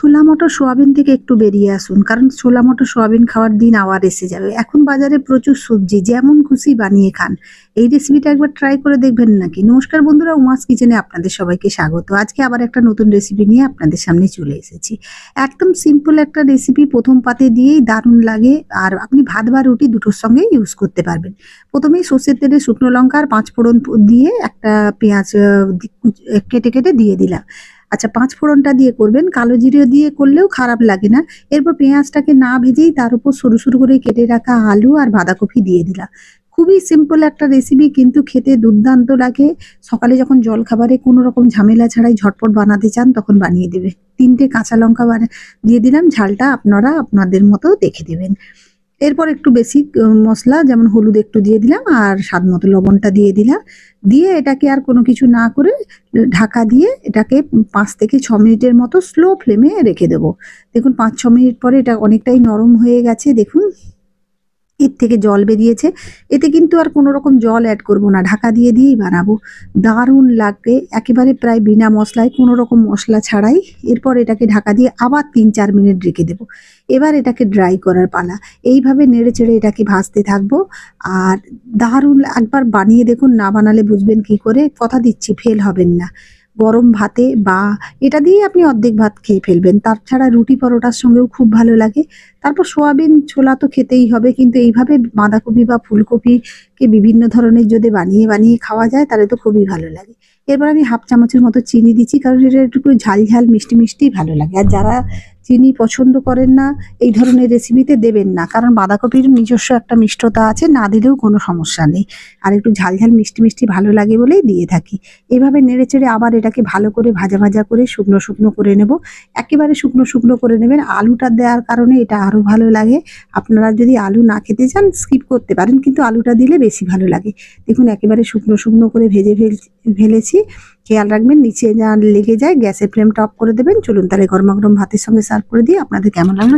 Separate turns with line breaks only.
ছোলা মটর সোয়াবিন থেকে একটু বেরিয়ে আসুন, কারণ ছোলা মটর সোয়াবিন খাওয়ার দিন আবার এসে যাবে। এখন বাজারে প্রচুর সবজি, যেমন খুশি বানিয়ে খান। এই রেসিপিটা একবার ট্রাই করে দেখবেন নাকি? নমস্কার বন্ধুরা, উমাস কিচেনে আপনাদের সবাইকে স্বাগত। আজকে আবার একটা নতুন রেসিপি নিয়ে আপনাদের সামনে চলে এসেছি। একদম সিম্পল একটা রেসিপি, প্রথম পাতে দিয়েই দারুণ লাগে, আর আপনি ভাত বা রুটি দুটোর সঙ্গেই ইউজ করতে পারবেন। প্রথমেই সর্ষের তেলে শুকনো লঙ্কা আর 5 ফোড়ন দিয়ে একটা পেঁয়াজ কেটে কেটে দিয়ে দিলাম। আচ্ছা, 5 ফোড়নটা দিয়ে করবেন, কালো জিরে দিয়ে করলেও খারাপ লাগে না। এরপর পেঁয়াজটাকে না ভেজেই তার উপর সরু সরু করে কেটে রাখা আলু আর বাঁধাকপি দিয়ে দিলাম। খুবই সিম্পল একটা রেসিপি, কিন্তু খেতে দুর্দান্ত লাগে। সকালে যখন জলখাবারে কোনো রকম ঝামেলা ছাড়াই ঝটপট বানাতে চান, তখন বানিয়ে দেবে। 3টে কাঁচা লঙ্কা দিয়ে দিলাম, ঝালটা আপনারা আপনাদের মতো দেখে দেবেন। এরপর একটু বেশি মশলা, যেমন হলুদ একটু দিয়ে দিলাম আর স্বাদ মতো লবণটা দিয়ে দিলাম। দিয়ে এটাকে আর কোনো কিছু না করে ঢাকা দিয়ে এটাকে 5 থেকে 6 মিনিটের মতো স্লো ফ্লেমে রেখে দেবো। দেখুন 5-6 মিনিট পরে এটা অনেকটাই নরম হয়ে গেছে। দেখুন এর থেকে জল বেরিয়েছে। এতে কিন্তু আর কোনো রকম জল অ্যাড করব না, ঢাকা দিয়ে দিয়েই বানাবো। দারুণ লাগবে, একেবারে প্রায় বিনা মশলায়, কোনো রকম মশলা ছাড়াই। এরপর এটাকে ঢাকা দিয়ে আবার 3-4 মিনিট রেখে দেবো। এবার এটাকে ড্রাই করার পালা। এইভাবে নেড়ে চেড়ে এটাকে ভাজতে থাকবো। আর দারুণ, একবার বানিয়ে দেখুন, না বানালে বুঝবেন কি করে। কথা দিচ্ছি ফেল হবেন না। গরম ভাতে বা এটা দিয়ে আপনি অর্ধেক ভাত খেয়ে ফেলবেন। তাছাড়া রুটি পরোটার সঙ্গেও খুব ভালো লাগে। তারপর সোয়াবিন ছোলা তো খেতেই হবে, কিন্তু এইভাবে বাঁধাকপি বা ফুলকপিকে বিভিন্ন ধরনের যদি বানিয়ে বানিয়ে খাওয়া যায়, তাহলে তো খুবই ভালো লাগে। এরপর আমি 1/2 চামচের মতো চিনি দিচ্ছি, কারণ এটা একটু ঝাল ঝাল মিষ্টি মিষ্টি ভালো লাগে। আর যারা চিনি পছন্দ করেন না, এই ধরনের রেসিপিতে দেবেন না, কারণ বাঁধাকপির নিজস্ব একটা মিষ্টতা আছে, না দিলেও কোনো সমস্যা নেই। আর একটু ঝাল ঝাল মিষ্টি মিষ্টি ভালো লাগে বলেই দিয়ে থাকি। এভাবে নেড়ে চেড়ে আবার এটাকে ভালো করে ভাজা ভাজা করে শুকনো শুকনো করে নেব। একেবারে শুকনো শুকনো করে নেবেন, আলুটা দেওয়ার কারণে এটা আরও ভালো লাগে। আপনারা যদি আলু না খেতে চান স্কিপ করতে পারেন, কিন্তু আলুটা দিলে বেশি ভালো লাগে। দেখুন একেবারে শুকনো শুকনো করে ভেজে ফেলেছি। খেয়াল রাখবেন নিচে যা লেগে যায়। গ্যাসের ফ্লেমটা অফ করে দেবেন। চলুন তাহলে গরমা গরম ভাতের সঙ্গে সার্ভ করে দিয়ে আপনাদের কেমন লাগলো